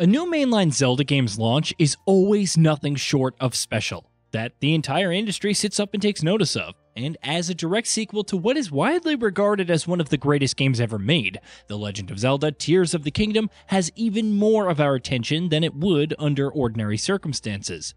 A new mainline Zelda game's launch is always nothing short of special, that the entire industry sits up and takes notice of. And as a direct sequel to what is widely regarded as one of the greatest games ever made, The Legend of Zelda Tears of the Kingdom has even more of our attention than it would under ordinary circumstances.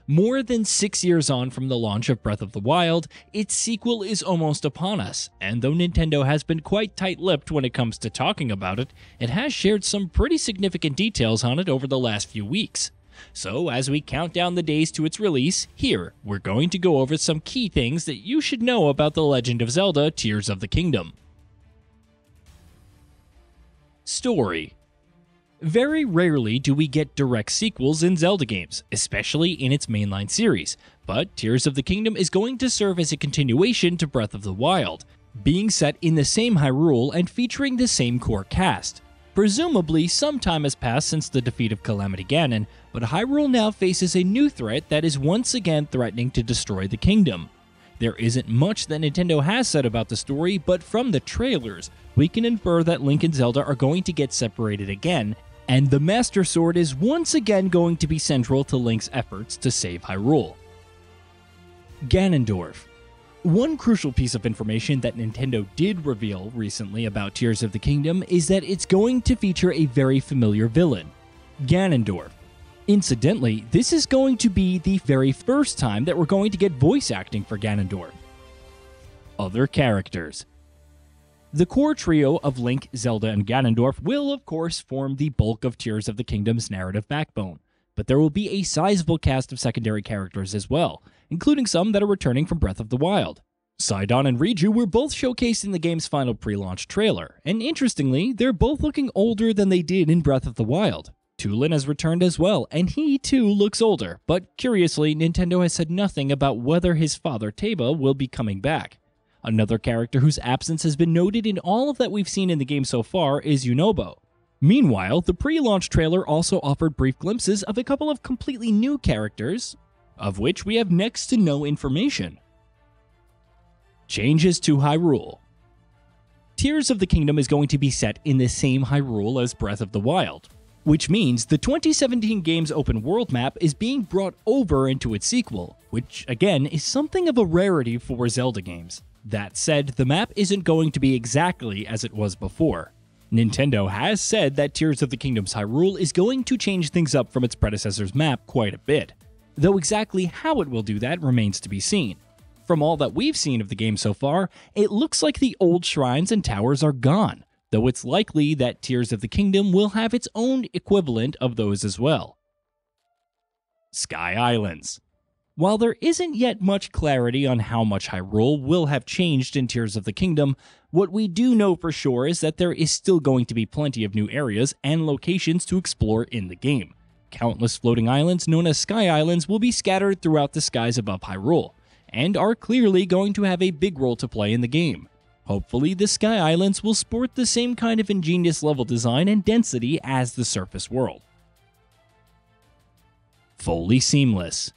More than 6 years on from the launch of Breath of the Wild, its sequel is almost upon us, and though Nintendo has been quite tight-lipped when it comes to talking about it, it has shared some pretty significant details on it over the last few weeks. So as we count down the days to its release, here, we're going to go over some key things that you should know about The Legend of Zelda Tears of the Kingdom. Story. Very rarely do we get direct sequels in Zelda games, especially in its mainline series, but Tears of the Kingdom is going to serve as a continuation to Breath of the Wild, being set in the same Hyrule and featuring the same core cast. Presumably, some time has passed since the defeat of Calamity Ganon, but Hyrule now faces a new threat that is once again threatening to destroy the kingdom. There isn't much that Nintendo has said about the story, but from the trailers, we can infer that Link and Zelda are going to get separated again, and the Master Sword is once again going to be central to Link's efforts to save Hyrule. Ganondorf. One crucial piece of information that Nintendo did reveal recently about Tears of the Kingdom is that it's going to feature a very familiar villain, Ganondorf. Incidentally, this is going to be the very first time that we're going to get voice acting for Ganondorf. Other characters. The core trio of Link, Zelda, and Ganondorf will, of course, form the bulk of Tears of the Kingdom's narrative backbone, but there will be a sizable cast of secondary characters as well, including some that are returning from Breath of the Wild. Sidon and Riju were both showcased in the game's final pre-launch trailer, and interestingly, they're both looking older than they did in Breath of the Wild. Tulin has returned as well, and he too looks older, but curiously, Nintendo has said nothing about whether his father Teba will be coming back. Another character whose absence has been noted in all of that we've seen in the game so far is Yunobo. Meanwhile, the pre-launch trailer also offered brief glimpses of a couple of completely new characters, of which we have next to no information. Changes to Hyrule. Tears of the Kingdom is going to be set in the same Hyrule as Breath of the Wild, which means the 2017 game's open world map is being brought over into its sequel, which again is something of a rarity for Zelda games. That said, the map isn't going to be exactly as it was before. Nintendo has said that Tears of the Kingdom's Hyrule is going to change things up from its predecessor's map quite a bit, though exactly how it will do that remains to be seen. From all that we've seen of the game so far, it looks like the old shrines and towers are gone, though it's likely that Tears of the Kingdom will have its own equivalent of those as well. Sky Islands. While there isn't yet much clarity on how much Hyrule will have changed in Tears of the Kingdom, what we do know for sure is that there is still going to be plenty of new areas and locations to explore in the game. Countless floating islands known as Sky Islands will be scattered throughout the skies above Hyrule, and are clearly going to have a big role to play in the game. Hopefully, the Sky Islands will sport the same kind of ingenious level design and density as the surface world. Fully seamless.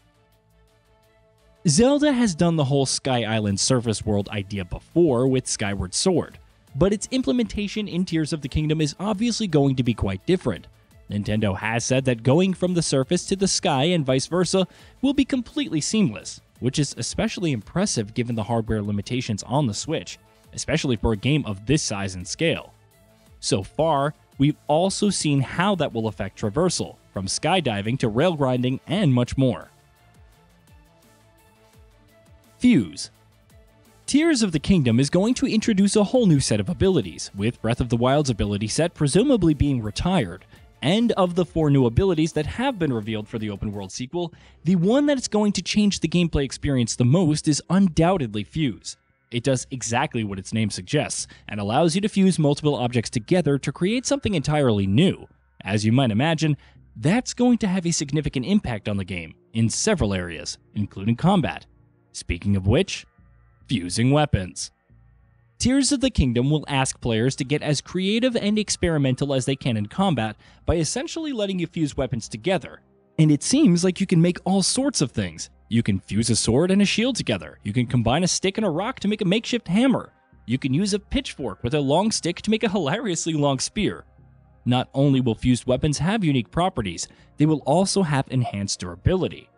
Zelda has done the whole Sky Island surface world idea before with Skyward Sword, but its implementation in Tears of the Kingdom is obviously going to be quite different. Nintendo has said that going from the surface to the sky and vice versa will be completely seamless, which is especially impressive given the hardware limitations on the Switch, especially for a game of this size and scale. So far, we've also seen how that will affect traversal, from skydiving to rail grinding and much more. Fuse. Tears of the Kingdom is going to introduce a whole new set of abilities, with Breath of the Wild's ability set presumably being retired, and of the 4 new abilities that have been revealed for the open world sequel, the one that is going to change the gameplay experience the most is undoubtedly Fuse. It does exactly what its name suggests, and allows you to fuse multiple objects together to create something entirely new. As you might imagine, that's going to have a significant impact on the game, in several areas, including combat. Speaking of which, fusing weapons. Tears of the Kingdom will ask players to get as creative and experimental as they can in combat by essentially letting you fuse weapons together. And it seems like you can make all sorts of things. You can fuse a sword and a shield together. You can combine a stick and a rock to make a makeshift hammer. You can use a pitchfork with a long stick to make a hilariously long spear. Not only will fused weapons have unique properties, they will also have enhanced durability.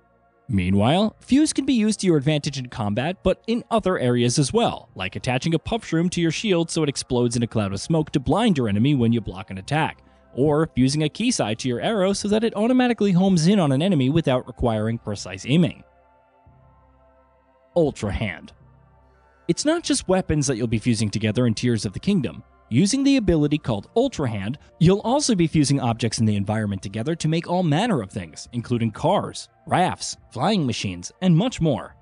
Meanwhile, fuse can be used to your advantage in combat, but in other areas as well, like attaching a puff shroom to your shield so it explodes in a cloud of smoke to blind your enemy when you block an attack, or fusing a key side to your arrow so that it automatically homes in on an enemy without requiring precise aiming. Ultra Hand. It's not just weapons that you'll be fusing together in Tears of the Kingdom. Using the ability called Ultra Hand, you'll also be fusing objects in the environment together to make all manner of things, including cars, rafts, flying machines, and much more.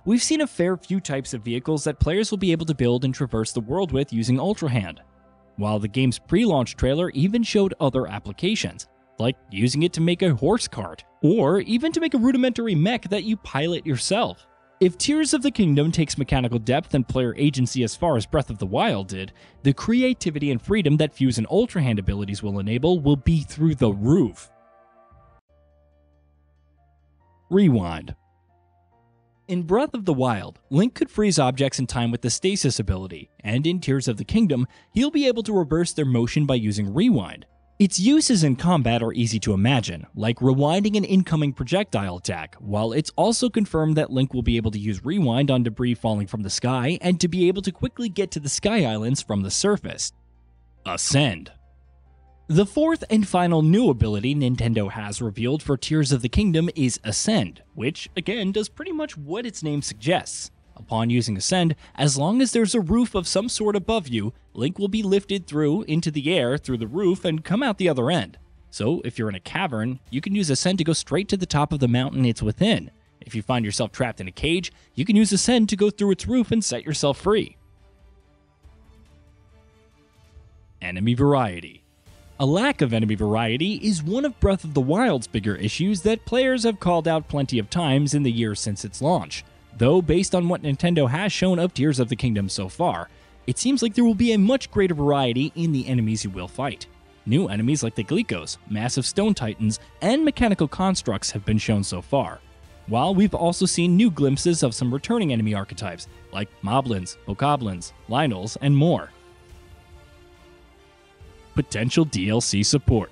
We've seen a fair few types of vehicles that players will be able to build and traverse the world with using Ultra Hand, while the game's pre-launch trailer even showed other applications, like using it to make a horse cart, or even to make a rudimentary mech that you pilot yourself. If Tears of the Kingdom takes mechanical depth and player agency as far as Breath of the Wild did, the creativity and freedom that Fuse and Ultra Hand abilities will enable will be through the roof. Rewind. In Breath of the Wild, Link could freeze objects in time with the Stasis ability, and in Tears of the Kingdom, he'll be able to reverse their motion by using Rewind. Its uses in combat are easy to imagine, like rewinding an incoming projectile attack, while it's also confirmed that Link will be able to use Rewind on debris falling from the sky and to be able to quickly get to the Sky Islands from the surface. Ascend. The fourth and final new ability Nintendo has revealed for Tears of the Kingdom is Ascend, which, again, does pretty much what its name suggests. Upon using Ascend, as long as there's a roof of some sort above you, Link will be lifted into the air through the roof and come out the other end. So if you're in a cavern, you can use Ascend to go straight to the top of the mountain it's within. If you find yourself trapped in a cage, you can use Ascend to go through its roof and set yourself free. Enemy variety. A lack of enemy variety is one of Breath of the Wild's bigger issues that players have called out plenty of times in the years since its launch. Though, based on what Nintendo has shown of Tears of the Kingdom so far, it seems like there will be a much greater variety in the enemies you will fight. New enemies like the Glycos, massive stone titans, and mechanical constructs have been shown so far, while we've also seen new glimpses of some returning enemy archetypes like Moblins, Bokoblins, Lynels, and more. Potential DLC support.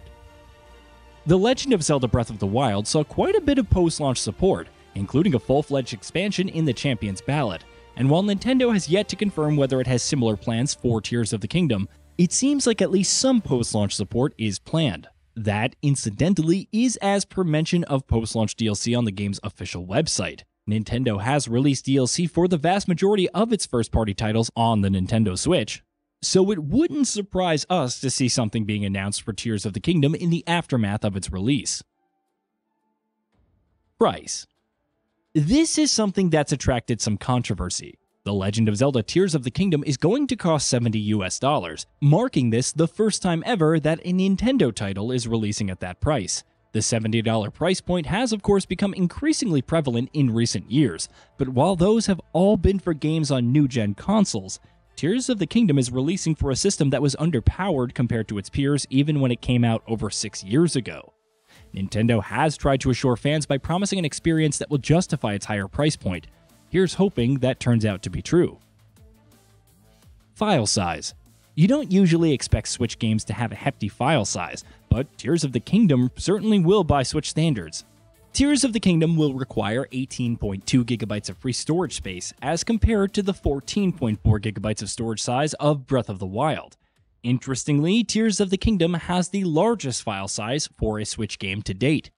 The Legend of Zelda Breath of the Wild saw quite a bit of post-launch support, including a full-fledged expansion in the Champion's Ballad, and while Nintendo has yet to confirm whether it has similar plans for Tears of the Kingdom, it seems like at least some post-launch support is planned. That, incidentally, is as per mention of post-launch DLC on the game's official website. Nintendo has released DLC for the vast majority of its first-party titles on the Nintendo Switch, so it wouldn't surprise us to see something being announced for Tears of the Kingdom in the aftermath of its release. Price. This is something that's attracted some controversy. The Legend of Zelda Tears of the Kingdom is going to cost $70, marking this the first time ever that a Nintendo title is releasing at that price. The $70 price point has of course become increasingly prevalent in recent years, but while those have all been for games on new-gen consoles, Tears of the Kingdom is releasing for a system that was underpowered compared to its peers even when it came out over 6 years ago. Nintendo has tried to assure fans by promising an experience that will justify its higher price point. Here's hoping that turns out to be true. File size. You don't usually expect Switch games to have a hefty file size, but Tears of the Kingdom certainly will by Switch standards. Tears of the Kingdom will require 18.2 GB of free storage space as compared to the 14.4 GB of storage size of Breath of the Wild. Interestingly, Tears of the Kingdom has the largest file size for a Switch game to date.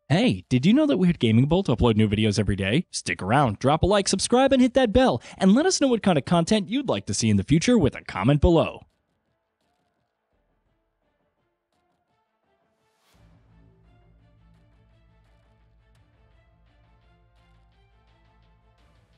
Hey, did you know that Weird Gaming Bolt upload new videos every day? Stick around, drop a like, subscribe, and hit that bell, and let us know what kind of content you'd like to see in the future with a comment below.